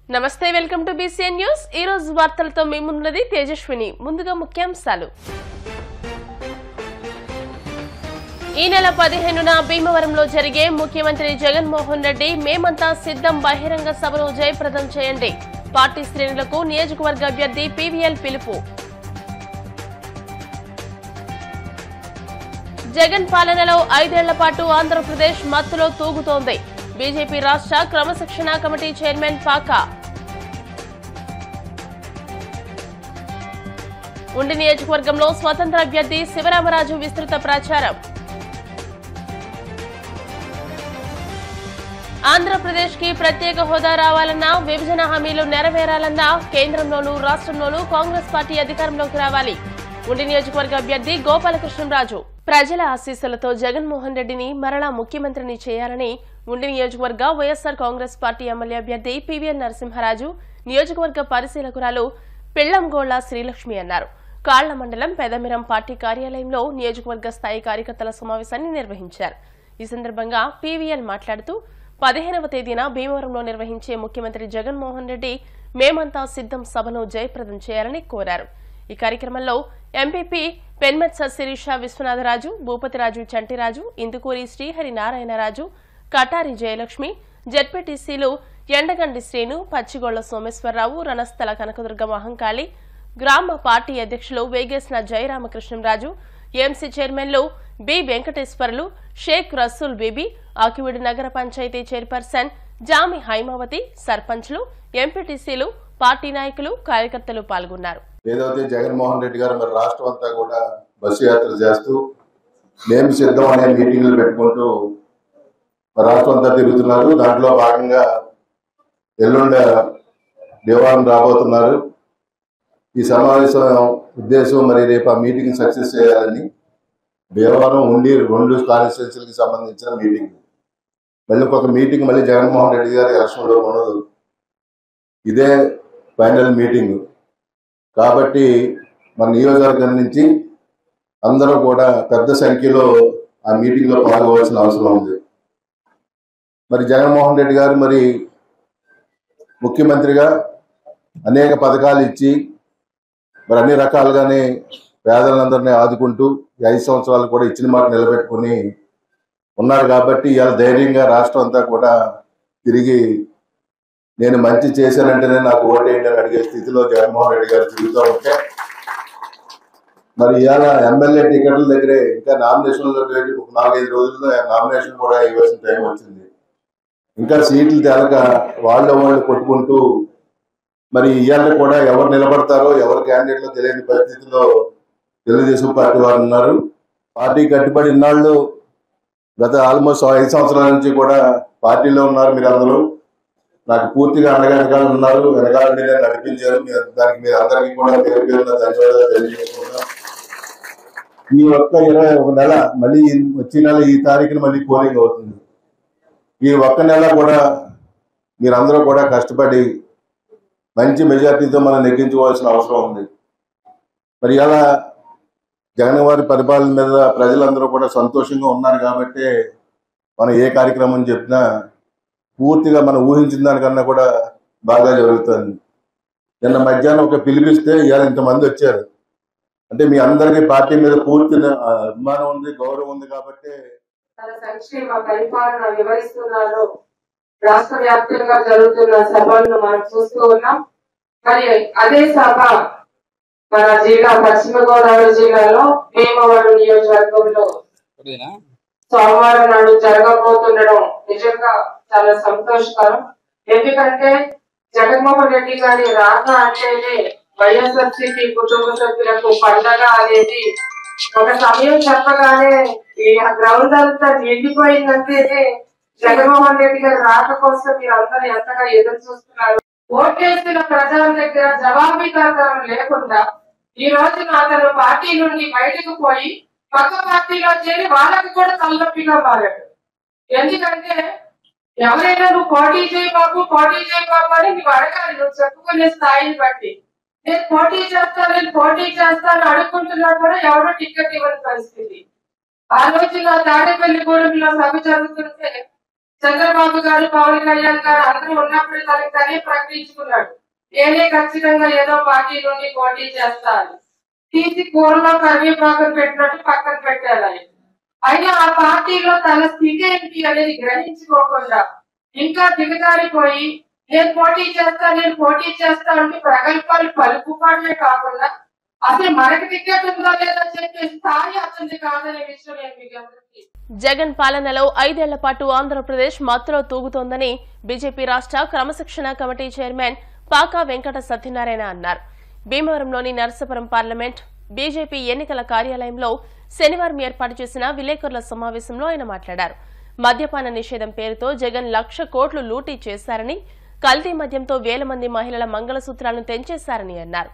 నమస్తే welcome to BCN news. ఈ రోజు వార్తలతో మీ ముందున్నది తేజస్విని। ముందుగా ముఖ్యాంశాలు। ఈ నెల 15న భీమవరంలో జరిగే ముఖ్యమంత్రి జగన్మోహన్ రెడ్డి మేమంతా సిద్ధం బహిరంగ సభను జయప్రదం చేయండి। పార్టీ శ్రేణులకు నియోజకవర్గ అభ్యర్థి పీవీఎల్ పిలుపు। జగన్ పాలనలో 5 ఏళ్ల పాటు ఆంధ్రప్రదేశ్ మత్తులో తూగుతోంది। బీజేపీ రాష్ట్ర క్రమశిక్షణ కమిటీ చైర్మన్ పాకా। ఉండి నియోజకవర్గంలో స్వతంత్ర అభ్యర్థి శివరామరాజు విస్తృత ప్రచారం। ఆంధ్రప్రదేశ్ కి ప్రత్యేక హోదా రావాలన్నా విభజన హామీలు నెరవేరాలన్నా కేంద్రంలోనూ రాష్ట్రంలోనూ కాంగ్రెస్ పార్టీ అధికారంలోకి రావాలి। ఉండి నియోజకవర్గ అభ్యర్థి గోపాలకృష్ణరాజు। ప్రజల ఆశీస్సులతో జగన్మోహన్ రెడ్డిని మరలా ముఖ్యమంత్రిని చేయాలని ఉండి నియోజకవర్గ వైఎస్ఆర్ కాంగ్రెస్ పార్టీ ఎమ్మెల్యే అభ్యర్థి పీవీఎన్ నరసింహరాజు, నియోజకవర్గ పరిశీలకురాలు పిళ్లంగోళ్ల శ్రీలక్ష్మి అన్నారు। కాళ్ల మండలం పెదమిరం పార్టీ కార్యాలయంలో నియోజకవర్గ స్థాయి కార్యకర్తల సమావేశాన్ని నిర్వహించారు। ఈ సందర్భంగా పీవీఎల్ మాట్లాడుతూ 15వ తేదీన భీమవరంలో నిర్వహించే ముఖ్యమంత్రి జగన్మోహన్ రెడ్డి మేమంతా సిద్ధం సభను జయప్రదం చేయాలని కోరారు। ఈ కార్యక్రమంలో ఎంపీపీ పెన్మెత్స శిరీష విశ్వనాథరాజు, భూపతిరాజు చంటిరాజు, ఇందుకూరి శ్రీహరి నారాయణరాజు, కటారి జయలక్ష్మి, జెడ్పీటీసీలు ఎండగండి శ్రీను, పచ్చిగొళ్ల సోమేశ్వరరావు, రణస్థల కనకదుర్గ మహంకాళి, గ్రామ పార్టీ అధ్యక్షులు వేగేసిన జయరామకృష్ణరాజు, ఏఎంసీ చైర్మన్లు బి వెంకటేశ్వర్లు, షేక్ రసూల్ బీబీ, ఆకివీడు నగర పంచాయతీ చైర్పర్సన్ జామి హైమావతి, సర్పంచ్లు, ఎంపీటీసీలు, పార్టీ నాయకులు, కార్యకర్తలు పాల్గొన్నారు। ఏదైతే జగన్మోహన్ రెడ్డి గారు మరి రాష్ట్రం అంతా కూడా బస్సు యాత్ర చేస్తూ మేము సిద్ధం అనే మీటింగ్లు పెట్టుకుంటూ రాష్ట్రం అంతా తిరుగుతున్నారు। దాంట్లో భాగంగా ఎల్లుండ దేవాలయం రాబోతున్నారు। ఈ సమావేశం ఉద్దేశం మరి రేపు ఆ మీటింగ్ సక్సెస్ చేయాలని దేవాలయం ఉండి 2 కాన్స్టిట్యున్సీలకు సంబంధించిన మీటింగ్, మళ్ళీ ఒక మీటింగ్ మళ్ళీ జగన్మోహన్ రెడ్డి గారి ఎలక్షన్లో ఉండదు, ఇదే ఫైనల్ మీటింగ్ కాబట్టి మన నియోజకవర్గం నుంచి అందరూ కూడా పెద్ద సంఖ్యలో ఆ మీటింగ్లో పాల్గొవాల్సిన అవసరం ఉంది। మరి జగన్మోహన్ రెడ్డి గారు మరి ముఖ్యమంత్రిగా అనేక పథకాలు ఇచ్చి మరి అన్ని రకాలుగానే పేదలందరినీ ఆదుకుంటూ 5 సంవత్సరాలు కూడా ఇచ్చిన మాట నిలబెట్టుకుని ఉన్నారు కాబట్టి ఇవాళ ధైర్యంగా రాష్ట్రం అంతా కూడా తిరిగి నేను మంచి చేశానంటేనే నాకు ఓటేయండి అని అడిగే స్థితిలో జగన్మోహన్ రెడ్డి గారు తిరుగుతూ ఉంటే మరి ఇవాళ ఎమ్మెల్యే టికెట్ల దగ్గరే ఇంకా నామినేషన్లో 4-5 రోజుల్లో నామినేషన్ కూడా ఇవ్వాల్సిన టైం వచ్చింది। ఇంకా సీట్లు తేలక వాళ్ళు కొట్టుకుంటూ మరి ఇవాళ కూడా ఎవరు నిలబడతారో ఎవరు క్యాండిడేట్లో తెలియని పరిస్థితిలో తెలుగుదేశం పార్టీ వారు ఉన్నారు। పార్టీ కట్టుబడి ఇన్నాళ్ళు గత ఆల్మోస్ట్ 5 సంవత్సరాల నుంచి కూడా పార్టీలో ఉన్నారు। మీరు అందరూ నాకు పూర్తిగా అండగా ఉన్నారు, వెనకాలండి నేను నడిపించారు। దానికి మీరు అందరికీ కూడా పేరు పేరున ధన్యవాదాలు తెలియజేసుకుంటున్నాం। ఈ ఒక్క 21 నెల మళ్ళీ వచ్చే నెల ఈ తారీఖున మళ్ళీ పోలింగ్ అవుతుంది। ఈ ఒక్క నెల కూడా మీరందరూ కూడా కష్టపడి మంచి మెజార్టీతో మనం నెగ్గించుకోవాల్సిన అవసరం ఉంది। మరి ఇలా జగన్ వారి పరిపాలన మీద ప్రజలందరూ కూడా సంతోషంగా ఉన్నారు కాబట్టి మనం ఏ కార్యక్రమం చెప్పినా పూర్తిగా మనం ఊహించిన దానికన్నా కూడా బాగా జరుగుతుంది। నిన్న మధ్యాహ్నం ఒక పిలిపిస్తే ఇవాళ ఇంతమంది వచ్చారు అంటే మీ అందరికీ పార్టీ మీద పూర్తి అభిమానం ఉంది, గౌరవం ఉంది కాబట్టి తన సంక్షేమ పరిపాలన వివరిస్తున్నారు। రాష్ట్ర వ్యాప్తంగా జరుగుతున్న సభలను మనం చూస్తూ ఉన్నాం। మరి అదే సభ మన జిల్లా పశ్చిమ గోదావరి జిల్లాలో భీమవరం నియోజకవర్గంలో సోమవారం నాడు జరగబోతుండడం నిజంగా చాలా సంతోషకరం। ఎందుకంటే జగన్మోహన్ రెడ్డి గారి రాక అంటేనే వైఎస్ఆర్సీపీ కుటుంబ సభ్యులకు పండగ అనేది ఒక సమయం చెప్పగానే ఈ గ్రౌండ్ అంతా నిండిపోయిందంటేనే జగన్మోహన్ రెడ్డి గారి రాక కోసం మీరు అందరూ ఎంతగా ఎదురు చూస్తున్నారు। ఓటేసిన ప్రజల దగ్గర జవాబుదారీతనం లేకుండా ఈ రోజున అతను పార్టీ నుండి బయటకు పోయి పక్క పార్టీలో చేరి వాళ్ళకి కూడా తలనొప్పిగా మారాడు। ఎందుకంటే ఎవరైనా నువ్వు పోటీ చేయి బాబు అని నువ్వు అడగాలి, నువ్వు చెప్పుకునే స్థాయిని బట్టి। నేను పోటీ చేస్తాను అనుకుంటున్నా కూడా ఎవరో టికెట్ ఇవ్వని పరిస్థితి। ఆ రోజున తాడేపల్లిగూడెంలో సభ జరుగుతుంటే చంద్రబాబు గారు, పవన్ కళ్యాణ్ గారు అందరూ ఉన్నప్పుడు తనని ప్రకటించుకున్నాడు, నేనే ఖచ్చితంగా ఏదో పార్టీ నుండి పోటీ చేస్తాను. తీసి కూరలో కరివేపాకు పెట్టినట్టు పక్కన పెట్టారు ఆయన. అయినా ఆ పార్టీలో తన స్థితి ఏంటి అనేది గ్రహించుకోకుండా ఇంకా దిగజారిపోయి నేను పోటీ చేస్తా అంటే ప్రగల్భాలు పలుకుపాడలే కాకుండా అసలు మనకి టికెట్ ఉందా లేదా చెప్పే స్థాయి అతనికి కాదనే విషయం నేను మీకు అందరికీ. జగన్ పాలనలో 5 ఏళ్ల పాటు ఆంధ్రప్రదేశ్ మత్తులో తూగుతోందని బీజేపీ రాష్ట్ర క్రమశిక్షణ కమిటీ చైర్మన్ పాకా వెంకట సత్యనారాయణ అన్నారు. భీమవరంలోని నరసాపురం పార్లమెంట్ బీజేపీ ఎన్నికల కార్యాలయంలో శనివారం ఏర్పాటు చేసిన విలేకరుల సమావేశంలో ఆయన మాట్లాడారు. మద్యపాన నిషేధం పేరుతో జగన్ 1,00,000 కోట్లు లూటీ చేశారని, కల్తీ మద్యంతో వేల మంది మహిళల మంగళసూత్రాలను తెంచేశారని అన్నారు.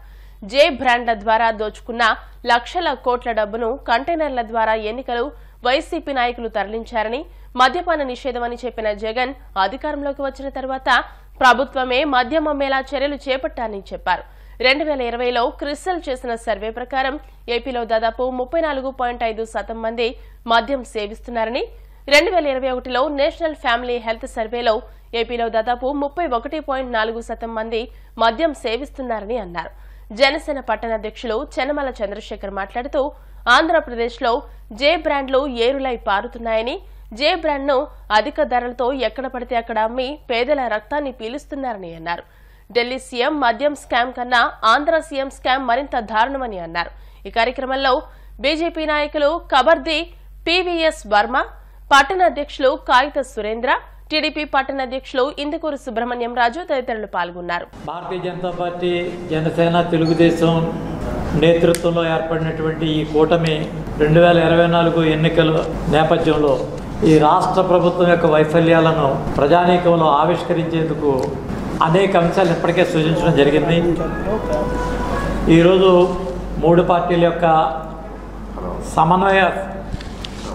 జే బ్రాండ్ల ద్వారా దోచుకున్న లక్షల కోట్ల డబ్బును కంటైనర్ల ద్వారా ఎన్నికలు వైసీపీ నాయకులు తరలించారని, మద్యపాన నిషేధమని చెప్పిన జగన్ అధికారంలోకి వచ్చిన తర్వాత ప్రభుత్వమే మద్యం అమ్మేలా చర్యలు చేపట్టారని చెప్పారు. 2020లో క్రిస్టల్ చేసిన సర్వే ప్రకారం ఏపీలో దాదాపు 34.5% మంది మద్యం సేవిస్తున్నారని, 2021లో నేషనల్ ఫ్యామిలీ హెల్త్ సర్వేలో ఏపీలో దాదాపు 31.4% మంది మద్యం సేవిస్తున్నారని అన్నారు. జనసేన పట్టణాధ్యక్షులు చెన్నమల చంద్రశేఖర్ మాట్లాడుతూ ఆంధ్రప్రదేశ్లో జే బ్రాండ్లు ఏరులై పారుతున్నాయని, జే బ్రాండ్ను అధిక ధరలతో ఎక్కడ పడితే అక్కడ అమ్మి పేదల రక్తాన్ని పీలుస్తున్నారని అన్నారు. ఢిల్లీ సీఎం మద్యం స్కామ్ కన్నా ఆంధ్ర సీఎం స్కామ్ మరింత దారుణమని అన్నారు. ఈ కార్యక్రమంలో బీజేపీ నాయకులు కబర్ది పివిఎస్ వర్మ, పట్టణ అధ్యక్షులు కాగిత సురేంద్ర, టీడీపీ పట్టణ అధ్యక్షులు ఇందుకూరు సుబ్రహ్మణ్యం రాజు తదితరులు పాల్గొన్నారు. భారతీయ జనతా పార్టీ, జనసేన, తెలుగుదేశం నేతృత్వంలో ఏర్పడినటువంటి ఈ కూటమి 2024 ఎన్నికల నేపథ్యంలో ఈ రాష్ట్ర ప్రభుత్వం యొక్క వైఫల్యాలను ప్రజానీకంలో ఆవిష్కరించేందుకు అనేక అంశాలు ఇప్పటికే సూచించడం జరిగింది. ఈరోజు 3 పార్టీల యొక్క సమన్వయ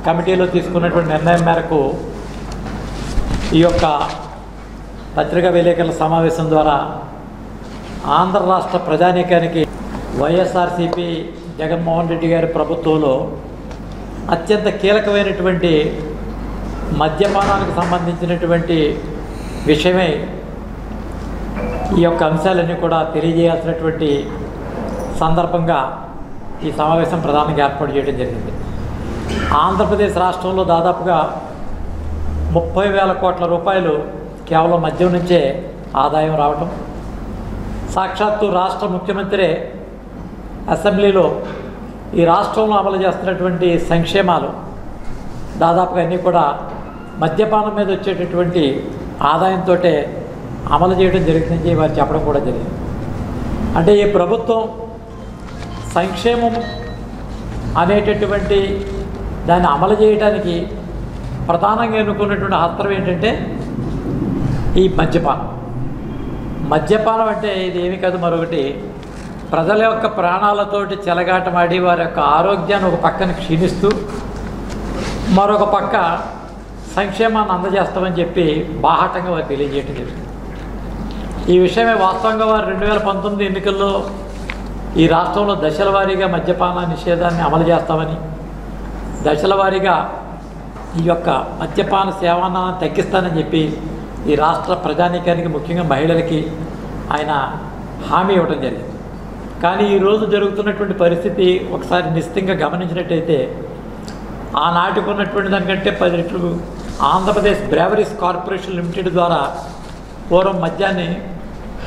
కమిటీలో తీసుకున్నటువంటి నిర్ణయం మేరకు ఈ యొక్క పత్రికా విలేకరుల సమావేశం ద్వారా ఆంధ్ర రాష్ట్ర ప్రజానీకానికి వైఎస్ఆర్సీపీ జగన్మోహన్ రెడ్డి గారి ప్రభుత్వంలో అత్యంత కీలకమైనటువంటి మద్యపానానికి సంబంధించినటువంటి విషయమై ఈ యొక్క అంశాలన్నీ కూడా తెలియజేయాల్సినటువంటి సందర్భంగా ఈ సమావేశం ప్రధానంగా ఏర్పాటు చేయడం జరిగింది. ఆంధ్రప్రదేశ్ రాష్ట్రంలో దాదాపుగా 30,000 కోట్ల రూపాయలు కేవలం మద్యం నుంచే ఆదాయం రావటం, సాక్షాత్తు రాష్ట్ర ముఖ్యమంత్రి అసెంబ్లీలో ఈ రాష్ట్రంలో అమలు చేస్తున్నటువంటి సంక్షేమాలు దాదాపుగా అన్నీ కూడా మద్యపానం మీద వచ్చేటటువంటి ఆదాయంతో అమలు చేయడం జరుగుతుందని వారు చెప్పడం కూడా జరిగింది. అంటే ఈ ప్రభుత్వం సంక్షేమం అనేటటువంటి దాన్ని అమలు చేయడానికి ప్రధానంగా ఎన్నుకున్నటువంటి అస్త్రం ఏంటంటే ఈ మద్యపానం అంటే ఇది ఏమీ కాదు, మరొకటి ప్రజల యొక్క ప్రాణాలతోటి చెలగాటమాడి వారి యొక్క ఆరోగ్యాన్ని ఒక పక్కన క్షీణిస్తూ మరొక పక్క సంక్షేమాన్ని అందజేస్తామని చెప్పి బాహాటంగా వారు తెలియజేయటం జరిగింది. ఈ విషయమే వాస్తవంగా వారు 2019 ఎన్నికల్లో ఈ రాష్ట్రంలో దశల వారీగా మద్యపాన నిషేధాన్ని అమలు చేస్తామని, దశల వారీగా ఈ యొక్క మద్యపాన సేవనాన్ని తగ్గిస్తానని చెప్పి ఈ రాష్ట్ర ప్రజానీకానికి, ముఖ్యంగా మహిళలకి ఆయన హామీ ఇవ్వడం జరిగింది. కానీ ఈరోజు జరుగుతున్నటువంటి పరిస్థితి ఒకసారి నిశ్చితంగా గమనించినట్టయితే ఆనాటికి ఉన్నటువంటి దానికంటే 10 రెట్లు ఆంధ్రప్రదేశ్ బ్రేవరీస్ కార్పొరేషన్ లిమిటెడ్ ద్వారా పూర్వం మద్యాన్ని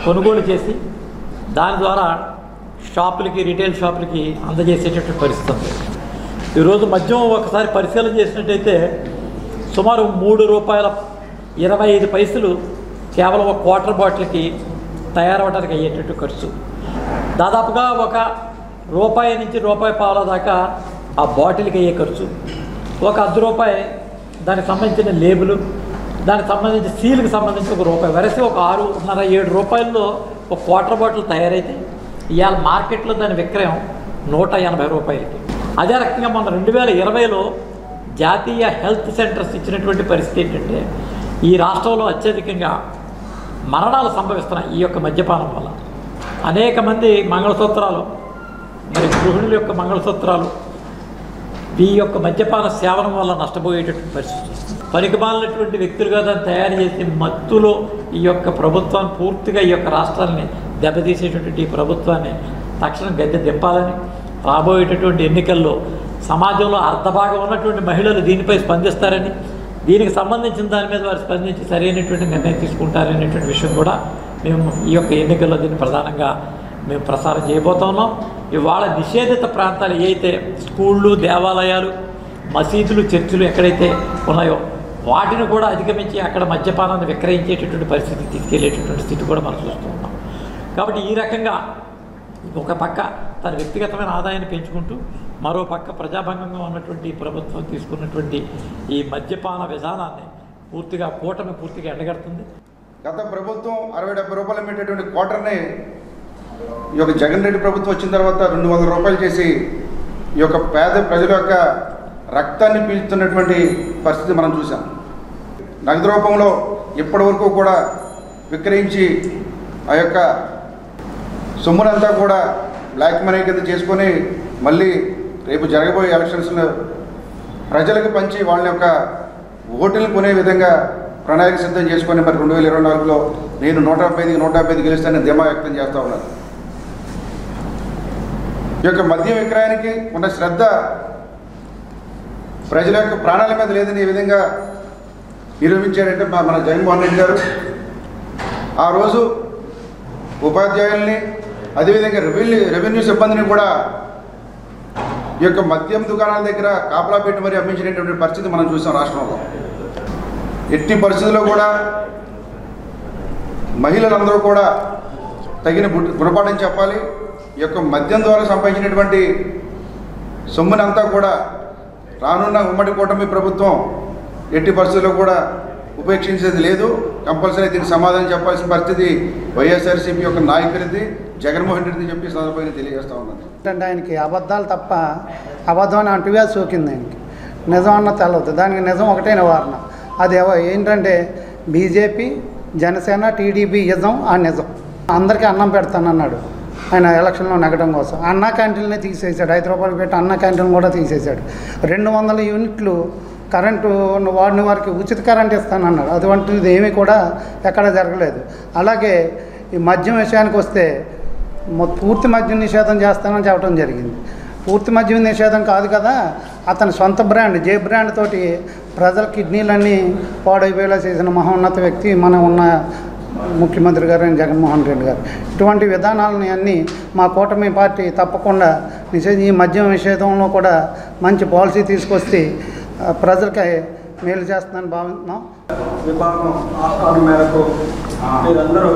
కొనుగోలు చేసి దాని ద్వారా షాపులకి, రీటైల్ షాపులకి అందజేసేటటువంటి పరిస్థితి ఉంది. ఈరోజు మద్యం ఒకసారి పరిశీలన చేసినట్టయితే సుమారు ₹3.25 కేవలం ఒక క్వార్టర్ బాటిల్కి తయారవడానికి అయ్యేటట్టు ఖర్చు, దాదాపుగా ₹1 నుంచి ₹1.50 దాకా ఆ బాటిల్కి అయ్యే ఖర్చు, ₹1 దానికి సంబంధించిన లేబులు, దానికి సంబంధించి సీల్కి సంబంధించి ₹1 వరసి ఒక 6.5-7 రూపాయల్లో ఒక క్వార్టర్ బాటిల్ తయారైతే ఇవాళ మార్కెట్లో దాని విక్రయం ₹180. అదే రకంగా మన 2020లో జాతీయ హెల్త్ సెంటర్స్ ఇచ్చినటువంటి పరిస్థితి ఏంటంటే ఈ రాష్ట్రంలో అత్యధికంగా మరణాలు సంభవిస్తున్నాయి ఈ యొక్క మద్యపానం వల్ల. అనేక మంది మంగళసూత్రాలు, మరి గృహిణుల యొక్క మంగళసూత్రాలు ఈ యొక్క మద్యపాన సేవనం వల్ల నష్టపోయేటటువంటి పరిస్థితి. పనికిమాలినటువంటి వ్యక్తులుగా దాన్ని తయారు చేసి మత్తులో ఈ యొక్క ప్రభుత్వాన్ని పూర్తిగా ఈ యొక్క రాష్ట్రాన్ని దెబ్బతీసేటటువంటి ఈ ప్రభుత్వాన్ని తక్షణం గద్దె దింపాలని, రాబోయేటటువంటి ఎన్నికల్లో సమాజంలో అర్ధభాగం ఉన్నటువంటి మహిళలు దీనిపై స్పందిస్తారని, దీనికి సంబంధించిన దాని మీద వారు స్పందించి సరైనటువంటి నిర్ణయం తీసుకుంటారనేటువంటి విషయం కూడా మేము ఈ యొక్క ఎన్నికల్లో దీన్ని ప్రధానంగా మేము ప్రసారం చేయబోతున్నాం. ఇవాళ నిషేధిత ప్రాంతాలు ఏవైతే స్కూళ్ళు, దేవాలయాలు, మసీదులు, చర్చిలు ఎక్కడైతే ఉన్నాయో వాటిని కూడా అధిగమించి అక్కడ మద్యపానాన్ని విక్రయించేటటువంటి పరిస్థితి తీసుకెళ్లేటటువంటి స్థితి కూడా మనం చూస్తూ ఉన్నాం. కాబట్టి ఈ రకంగా ఒక పక్క తన వ్యక్తిగతమైన ఆదాయాన్ని పెంచుకుంటూ, మరో పక్క ప్రజాభంగంగా ఉన్నటువంటి ప్రభుత్వం తీసుకున్నటువంటి ఈ మద్యపాన విధానాన్ని కూటమి పూర్తిగా ఎండగడుతుంది. గత ప్రభుత్వం 60-70 రూపాయలు పెట్టేటువంటి క్వార్టర్ని ఈ యొక్క జగన్ రెడ్డి ప్రభుత్వం వచ్చిన తర్వాత 200 రూపాయలు చేసి ఈ యొక్క పేద ప్రజల యొక్క రక్తాన్ని పీల్చుతున్నటువంటి పరిస్థితి మనం చూసాం. నగదు రూపంలో ఇప్పటి వరకు కూడా విక్రయించి ఆ యొక్క సొమ్మునంతా కూడా బ్లాక్ మనీ కింద చేసుకొని మళ్ళీ రేపు జరగబోయే ఎలక్షన్స్లో ప్రజలకు పంచి వాళ్ళ యొక్క ఓటులు కొనే విధంగా ప్రణాళిక సిద్ధం చేసుకొని మరి 2024లో నేను 175 గెలుస్తానని ధీమా వ్యక్తం చేస్తూ ఉన్నాను. ఈ యొక్క మద్యం విక్రయానికి ఉన్న శ్రద్ధ ప్రజల యొక్క ప్రాణాల మీద లేదని ఈ విధంగా నిరూపించాడంటే మన జగన్మోహన్ రెడ్డి గారు ఆ రోజు ఉపాధ్యాయుల్ని అదేవిధంగా రెవెన్యూ సిబ్బందిని కూడా ఈ యొక్క మద్యం దుకాణాల దగ్గర కాపలా పెట్టి మరి అమ్మించినటువంటి పరిస్థితి మనం చూసాం రాష్ట్రంలో. ఎట్టి పరిస్థితుల్లో కూడా మహిళలందరూ కూడా తగిన గుణపాఠం చెప్పాలి. ఈ యొక్క మద్యం ద్వారా సంపాదించినటువంటి సొమ్మునంతా కూడా రానున్న ఉమ్మడి కూటమి ప్రభుత్వం ఎట్టి పరిస్థితుల్లో కూడా ఉపేక్షించేది లేదు. కంపల్సరీ దీనికి సమాధానం చెప్పాల్సిన పరిస్థితి వైఎస్ఆర్సీపీ యొక్క నాయకుడిది, జగన్మోహన్ రెడ్డి చెప్పి సందర్భంగా తెలియజేస్తూ ఉన్నాను. అంటే ఆయనకి అబద్ధాలు తప్ప అబద్ధం అని అంటువ్యా సోకింది. ఆయనకి నిజం అన్న తెలవద్దు. దానికి నిజం ఒకటే నివారణ. అది ఏంటంటే బీజేపీ, జనసేన, టీడీపీ ఇజం ఆ నిజం. అందరికీ అన్నం పెడతానన్నాడు ఆయన ఎలక్షన్లో నెగ్గడం కోసం. అన్న క్యాంటీన్నే తీసేసాడు. 5 రూపాయలు పెట్టి అన్న క్యాంటీన్ కూడా తీసేశాడు. 200 యూనిట్లు కరెంటు వాడిన వారికి ఉచిత కరెంట్ ఇస్తానన్నాడు. అటువంటిది ఏమీ కూడా ఎక్కడ జరగలేదు. అలాగే ఈ మద్యం విషయానికి వస్తే పూర్తి మద్యం నిషేధం చేస్తానని చెప్పడం జరిగింది. పూర్తి మద్యం నిషేధం కాదు కదా, అతని సొంత బ్రాండ్ జే బ్రాండ్ తోటి ప్రజల కిడ్నీలన్నీ పాడైపోయేలా చేసిన మహోన్నత వ్యక్తి మన ఉన్న ముఖ్యమంత్రి గారు జగన్మోహన్ రెడ్డి గారు. ఇటువంటి విధానాలని అన్నీ మా కూటమి పార్టీ తప్పకుండా ఈ మద్యం నిషేధంలో కూడా మంచి పాలసీ తీసుకొస్తే ప్రజలకి మేలు చేస్తుందని భావిస్తున్నాం. విభాగం ఆహ్వానం మేరకు మీరందరూ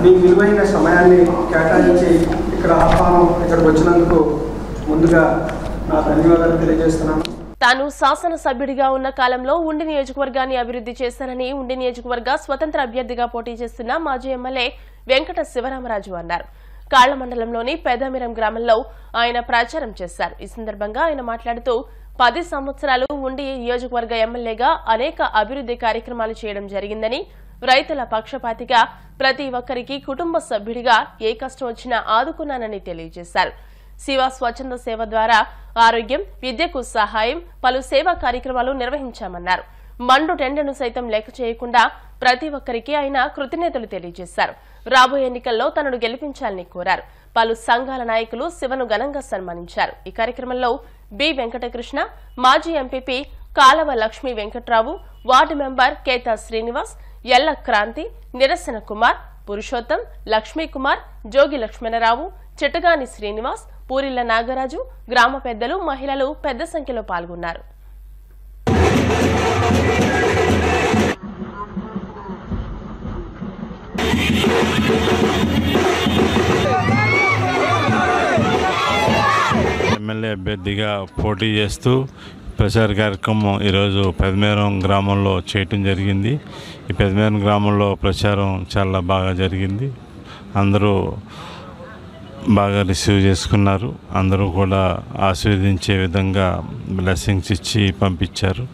మీ విలువైన సమయాన్ని కేటాయించి ఇక్కడికి వచ్చినందుకు ముందుగా నా ధన్యవాదాలు తెలియజేస్తున్నాను. తాను శాసనసభ్యుడిగా ఉన్న కాలంలో ఉండి నియోజకవర్గాన్ని అభివృద్ధి చేశానని ఉండి నియోజకవర్గ స్వతంత్ర అభ్యర్థిగా పోటీ చేస్తున్న మాజీ ఎమ్మెల్యే వెంకట శివరామరాజు అన్నారు. కాళ్ల మండలంలోని పెదమిరం గ్రామంలో ఆయన ప్రచారం చేశారు. ఈ సందర్భంగా ఆయన మాట్లాడుతూ 10 సంవత్సరాలు ఉండి నియోజకవర్గ ఎమ్మెల్యేగా అనేక అభివృద్ధి కార్యక్రమాలు చేయడం జరిగిందని, రైతుల పక్షపాతిగా ప్రతి ఒక్కరికి కుటుంబ సభ్యుడిగా ఏ కష్టం వచ్చినా ఆదుకున్నానని తెలియజేశారు. శివ స్వచ్ఛంద సేవ ద్వారా ఆరోగ్యం, విద్యకు సహాయం, పలు సేవా కార్యక్రమాలు నిర్వహించామన్నారు. మండు టెండను సైతం లెక్క చేయకుండా ప్రతి ఒక్కరికి ఆయన కృతజ్ఞతలు తెలియజేశారు. రాబోయే ఎన్నికల్లో తనను గెలిపించాలని కోరారు. పలు సంఘాల నాయకులు శివను ఘనంగా సన్మానించారు. ఈ కార్యక్రమంలో బి వెంకటకృష్ణ, మాజీ ఎంపీపీ కాలవ లక్ష్మీ వెంకట్రావు, వార్డు మెంబర్ కేతా శ్రీనివాస్, ఎల్ల క్రాంతి, నిరసన కుమార్, పురుషోత్తం, లక్ష్మీ కుమార్, జోగి లక్ష్మణరావు, చిట్టగాని శ్రీనివాస్, పూరిళ్ల నాగరాజు, గ్రామ పెద్దలు, మహిళలు పెద్ద సంఖ్యలో పాల్గొన్నారు. ఎమ్మెల్యే అభ్యర్థిగా పోటీ చేస్తూ ప్రచార కార్యక్రమం ఈరోజు పెదమేరం గ్రామంలో చేయటం జరిగింది. ఈ పెదమేరం గ్రామంలో ప్రచారం చాలా బాగా జరిగింది. అందరూ బాగా రిసీవ్ చేసుకున్నారు. అందరూ కూడా ఆశీర్వదించే విధంగా బ్లెస్సింగ్స్ ఇచ్చి పంపించారు.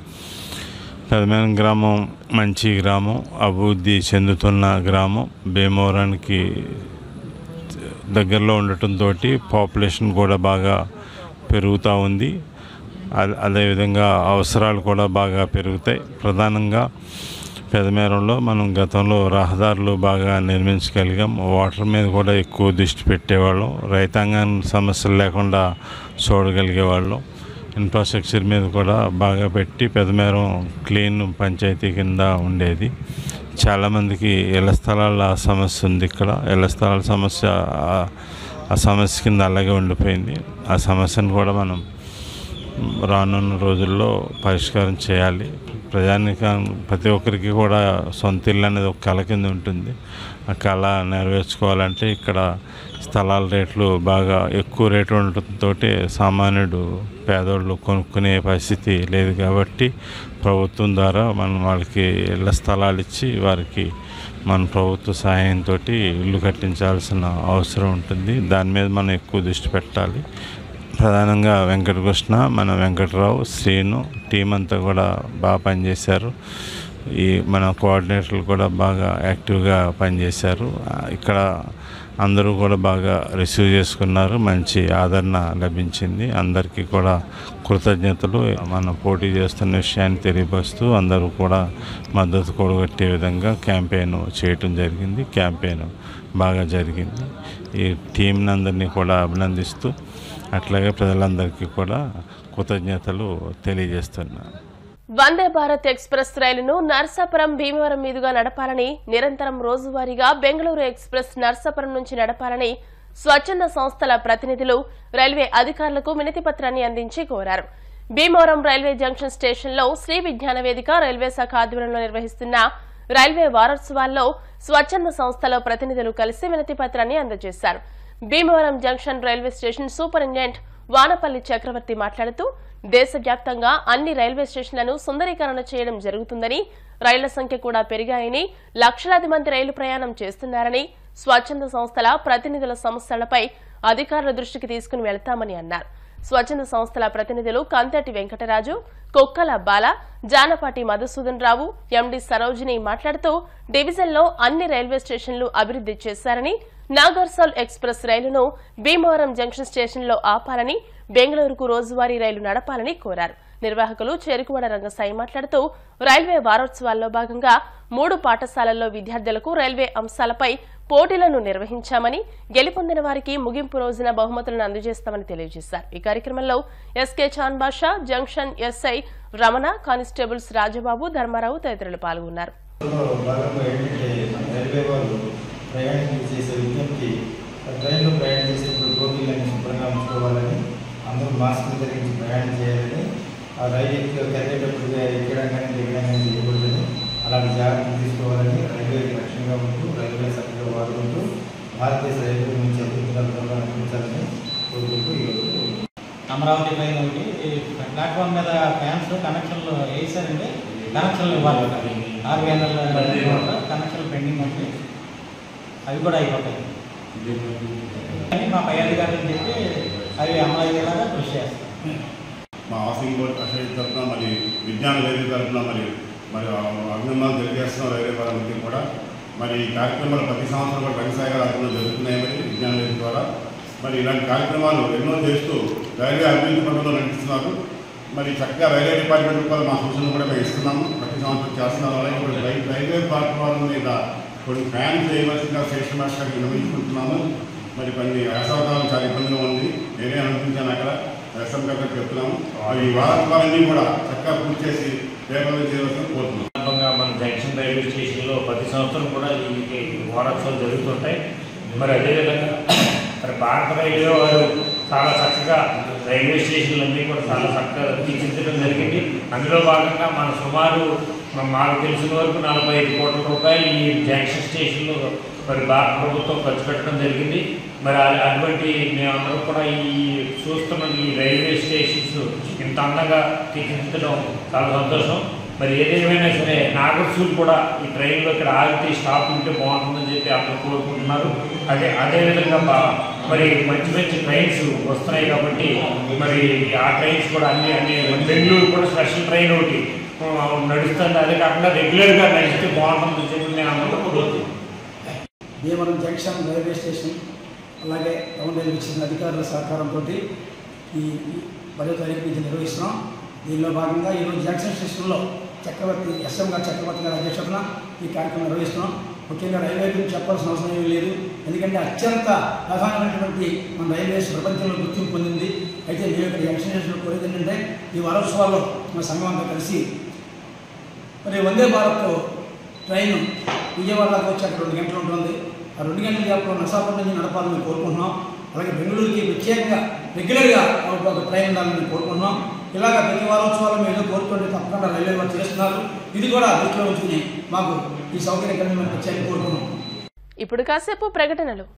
పెదమేరం గ్రామం మంచి గ్రామం, అభివృద్ధి చెందుతున్న గ్రామం. భీమవరానికి దగ్గరలో ఉండటంతో పాపులేషన్ కూడా బాగా పెరుగుతూ ఉంది. అదేవిధంగా అవసరాలు కూడా బాగా పెరుగుతాయి. ప్రధానంగా పెదమేరంలో మనం గతంలో రహదారులు బాగా నిర్మించగలిగాం. వాటర్ మీద కూడా ఎక్కువ దృష్టి పెట్టేవాళ్ళం. రైతాంగం సమస్యలు లేకుండా చూడగలిగేవాళ్ళం. ఇన్ఫ్రాస్ట్రక్చర్ మీద కూడా బాగా పెట్టి పెదమేరం క్లీన్ పంచాయతీ కింద ఉండేది. చాలామందికి ఇళ్ల స్థలాల సమస్య ఉంది. ఇక్కడ ఇళ్ల స్థలాల సమస్య ఆ సమస్య కింద అలాగే ఉండిపోయింది. ఆ సమస్యను కూడా మనం రానున్న రోజుల్లో పరిష్కారం చేయాలి. ప్రతి ఒక్కరికి కూడా సొంత ఇల్లు అనేది ఒక కళ కింద ఉంటుంది. ఆ కళ నెరవేర్చుకోవాలంటే ఇక్కడ స్థలాల రేట్లు బాగా ఎక్కువ రేటు ఉండటంతో సామాన్యుడు పేదోళ్ళు కొనుక్కునే పరిస్థితి లేదు. కాబట్టి ప్రభుత్వం ద్వారా మనం వాళ్ళకి ఇళ్ల స్థలాలు ఇచ్చి వారికి మన ప్రభుత్వ సహాయంతో ఇల్లు కట్టించాల్సిన అవసరం ఉంటుంది. దాని మీద మనం ఎక్కువ దృష్టి పెట్టాలి. ప్రధానంగా వెంకటకృష్ణ, మన వెంకటరావు, శ్రీను టీం అంతా కూడా బాగా పనిచేశారు. మన కోఆర్డినేటర్లు కూడా బాగా యాక్టివ్గా పనిచేశారు. ఇక్కడ అందరూ కూడా బాగా రిసీవ్ చేసుకున్నారు. మంచి ఆదరణ లభించింది. అందరికీ కూడా కృతజ్ఞతలు. మనం పోటీ చేస్తున్న విషయాన్ని తెలియపరుస్తూ అందరూ కూడా మద్దతు కూడగట్టే విధంగా క్యాంపెయిన్ చేయటం జరిగింది. క్యాంపెయిన్ బాగా జరిగింది. ఈ టీంని అందరినీ కూడా అభినందిస్తూ అట్లాగే ప్రజలందరికీ కూడా కృతజ్ఞతలు తెలియజేస్తున్నాను. వందే భారత్ ఎక్స్ప్రెస్ రైలును నర్సాపురం భీమవరం మీదుగా నడపాలని, నిరంతరం రోజువారీగా బెంగళూరు ఎక్స్ప్రెస్ నర్సాపురం నుంచి నడపాలని స్వచ్ఛంద సంస్థల ప్రతినిధులు రైల్వే అధికారులకు వినతి పత్రాన్ని అందించి కోరారు. భీమవరం రైల్వే జంక్షన్ స్టేషన్లో శ్రీ విజ్ఞాన వేదిక రైల్వే శాఖ ఆధ్వర్యంలో నిర్వహిస్తున్న రైల్వే వారోత్సవాల్లో స్వచ్ఛంద సంస్థల ప్రతినిధులు కలిసి వినతి పత్రాన్ని అందజేశారు. Bhimavaram junction railway station superintendent Vanapalli Chakravarthi మాట్లాడుతూ దేశవ్యాప్తంగా అన్ని రైల్వే స్టేషన్లను సుందరీకరణ చేయడం జరుగుతుందని, రైళ్ల సంఖ్య కూడా పెరిగాయని, లక్షలాది మంది రైలు ప్రయాణం చేస్తున్నారని, స్వచ్ఛంద సంస్థల ప్రతినిధుల సమస్యలపై అధికారుల దృష్టికి తీసుకుని వెళ్తామని అన్నారు. స్వచ్ఛంద సంస్థల ప్రతినిధులు కంతటి వెంకటరాజు, కొక్కల బాల, జానపాటి మధుసూదన్ రావు, ఎండీ సరోజిని మాట్లాడుతూ డివిజన్లో అన్ని రైల్వే స్టేషన్లు అభివృద్ది చేశారని, నాగర్సోల్ ఎక్స్ప్రెస్ రైలును భీమవరం జంక్షన్ స్టేషన్లో ఆపాలని, బెంగళూరుకు రోజువారీ రైలు నడపాలని కోరారు. నిర్వాహకులు చెరుకువడ రంగసాయి మాట్లాడుతూ రైల్వే వారోత్సవాల్లో భాగంగా 3 పాఠశాలల్లో విద్యార్థులకు రైల్వే అంశాలపై పోటీలను నిర్వహించామని, గెలుపొందిన వారికి ముగింపు రోజున బహుమతులను అందజేస్తామని తెలియజేశారు. ఈ కార్యక్రమంలో SK Chan Basha, junction SI Ramana, constables Rajababu, Dharmarao తదితరులు పాల్గొన్నారు. ప్రయాణం చేసే విజ్ఞప్తి, ట్రైన్లో ప్రయాణం చేసేటప్పుడు గోపీలను శుభ్రంగా ఉంచుకోవాలని, అందరూ మాస్కులు ధరించి ప్రయాణం చేయాలని, ఆ రైలు కదిలేటప్పుడు ఎక్కడం కానీ దిగడం కానీ చేయకూడదని, అలాంటి జాగ్రత్తలు తీసుకోవాలని, రైల్వేకి రక్షణగా ఉంటూ రైల్వే చక్కగా వాడుకుంటూ భారతదేశ రైల్వే నుంచి అభివృద్ధిగా అనిపించాలని కోరుకుంటూ ఈరోజు అమరావతి ట్రైన్ ఒకటి ప్లాట్ఫామ్ మీద ఫ్యాన్స్ కనెక్షన్లు వేసారండి. కనెక్షన్లు ఇవ్వాలి. 6 గంటల కనెక్షన్లు పెండింగ్ ఉంది. అవి కూడా అయిపోతాయి. మా పై అధికారులు చెప్పి అవి అమలు అయ్యేలాగా కృషి చేస్తాం. మా హౌసింగ్ బోర్డు అసోసియేషన్ తరఫున మరి విజ్ఞాన వేదిక తరఫున మరి అభినందనలు తెలియజేస్తున్నాం. రైల్వే వారికి కూడా మరి ఈ కార్యక్రమాలు ప్రతి సంవత్సరం కూడా కొనసాగా జరుగుతున్నాయి. మరి విజ్ఞాన వేదిక ద్వారా మరి ఇలాంటి కార్యక్రమాలు ఎన్నో చేస్తూ రైల్వే అభివృద్ధి పనులు నడిపిస్తున్నారు. మరి చక్కగా రైల్వే డిపార్ట్మెంట్ కూడా మా సూచనలు కూడా మేము ఇస్తున్నాము. ప్రతి సంవత్సరం చేస్తున్నాం. అలాగే ఇప్పుడు రైల్వే ప్లాట్ఫామ్ మీద కొన్ని ఫ్యాన్స్ చేయవలసిందిగా స్టేషన్ మాస్టర్కి వినియోగించుకుంటున్నాము. మరి కొన్ని వేసవకాలం చాలా ఇబ్బందిగా ఉంది. నేనే అనిపించాను అక్కడ ఎస్ఎం గారు చెప్తున్నాము. ఈ వారోత్సవాలన్నీ కూడా చక్కగా పూర్తి చేసి పేపర్లు చేయవలసిన కోరుతున్నాం. మన జంక్షన్ రైల్వే స్టేషన్లో ప్రతి సంవత్సరం కూడా ఈ వారోత్సవాలు జరుగుతుంటాయి. మరి అదేవిధంగా మరి భారత రైల్వే వారు చాలా చక్కగా రైల్వే స్టేషన్లన్నీ కూడా చాలా చక్కగా తీర్చిదిద్దడం జరిగింది. అందులో భాగంగా మన సుమారు మాకు తెలిసిన వరకు 45 కోట్ల రూపాయలు ఈ జంక్షన్ స్టేషన్లో మరి భారత ప్రభుత్వం ఖర్చు పెట్టడం జరిగింది. మరి అటువంటి మేమందరం కూడా ఈ చూస్తున్న ఈ రైల్వే స్టేషన్స్ ఇంత అందంగా తీర్చిదిద్దడం చాలా సంతోషం. మరి ఏదేమైనా సరే నాగర్సూల్ కూడా ఈ ట్రైన్లో ఇక్కడ ఆగితే స్టాప్ ఉంటే బాగుంటుందని చెప్పి అందరూ కోరుకుంటున్నారు. అదేవిధంగా మరి మంచి మంచి ట్రైన్స్ వస్తున్నాయి కాబట్టి మరి ఆ ట్రైన్స్ కూడా అన్ని బెంగళూరు కూడా స్పెషల్ ట్రైన్ ఒకటి నడుస్తుంది. అదే కాకుండా రెగ్యులర్గా నడిస్తే బాగుంటుందని చెప్పి నేను అందరూ కోరుతున్నాను. భీమవరం జంక్షన్ రైల్వే స్టేషన్ అలాగే టౌన్ రైల్వే ఇచ్చిన అధికారుల సహకారంతో ఈ 10వ తారీఖు నుంచి నిర్వహిస్తున్నాం. దీనిలో భాగంగా ఈరోజు జంక్షన్ స్టేషన్లో చక్రవర్తి ఎస్ఎం గారు చక్రవర్తి గారి అధ్యక్షతన ఈ కార్యక్రమం నిర్వహిస్తున్నాం. ముఖ్యంగా రైల్వే గురించి చెప్పాల్సిన అవసరం ఏమీ లేదు, ఎందుకంటే అత్యంత ప్రధానమైనటువంటి మన రైల్వేస్ ప్రపంచంలో గుర్తింపు పొందింది. అయితే మేము ఇక్కడ జంక్షన్ స్టేషన్లో కోరేది ఏంటంటే ఈ వారోత్సవాల్లో మా సంఘం అంతా కలిసి మరి వందే భారత్ ట్రైన్ విజయవాడకు వచ్చి అక్కడ 2 గంటలు ఉంటుంది. ఆ 2 గంటల గ్యాప్లో నరసాపురం నుంచి నడపాలని కోరుకుంటున్నాం. అలాగే బెంగళూరుకి ప్రత్యేకంగా రెగ్యులర్గా ఒక ట్రైన్ ఉండాలని కోరుకుంటున్నాం. ఇలాగ ప్రతి వారోత్సవాలు మేము కోరుకుంటే తప్పకుండా రైల్వే వారు చేస్తున్నారు. ఇది కూడా దృష్టిలో ఉంచుకుని మాకు ఈ సౌకర్యం కలిగి ప్రత్యేకంగా కోరుకున్నాం. ఇప్పుడు కాసేపు ప్రకటనలు.